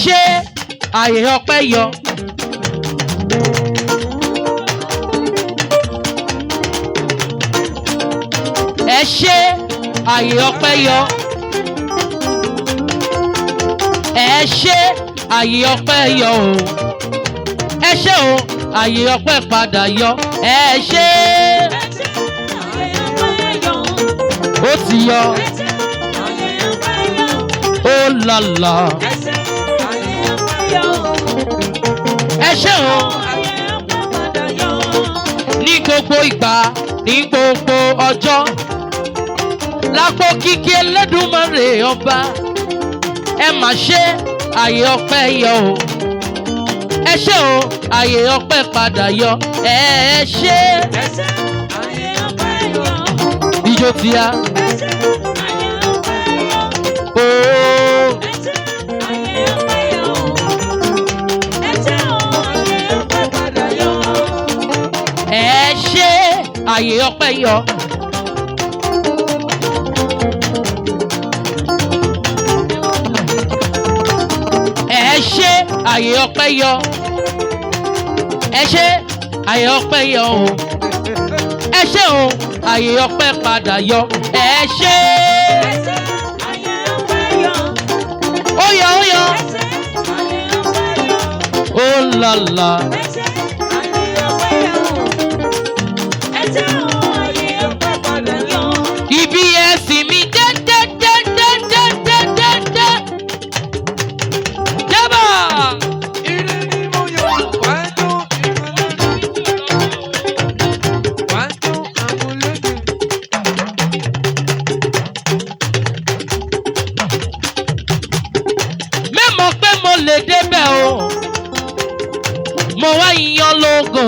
ṣé àyè ọpẹ́ yọ. Ẹ ṣé àyè ọpẹ́ yọ. Ẹ ṣé àyè ọpẹ́ yọ o. Ẹ ṣé o àyè ọpẹ́ padà yọ. Ẹ ṣé àyè ọpẹ́ yọ. ó ti yọ. Ó lọ́lọ́. Ẹ ṣé o ní gbogbo ìgbà ní gbogbo ọjọ́ lápò kíkí Elédùmarè ọba ẹ mà ṣe àyè ọpẹ́ yọ o. Ẹ ṣé o àyè ọpẹ́ padà yọ. Ẹ ṣé àyè ọpẹ́ yọ. ijó ti ya. Ẹ ṣé àyè ọpẹ́ yọ. Ẹ ṣé àyè ọpẹ́ yọ. Ẹ ṣé àyè ọpẹ́ yọ o. Ẹ ṣé o àyè ọpẹ́ padà yọ. Ẹ ṣé àyè ọpẹ́ yọ. ó yọ ó yọ. Ó lọ́lọ́. Ibi ẹ̀sìn mi dẹ́dẹ́dẹ́dẹ́dẹ́dẹ́dẹ́. Jábà. Mẹ́mọ̀ pé mo lè débẹ̀ o. Mo wá yan lógo.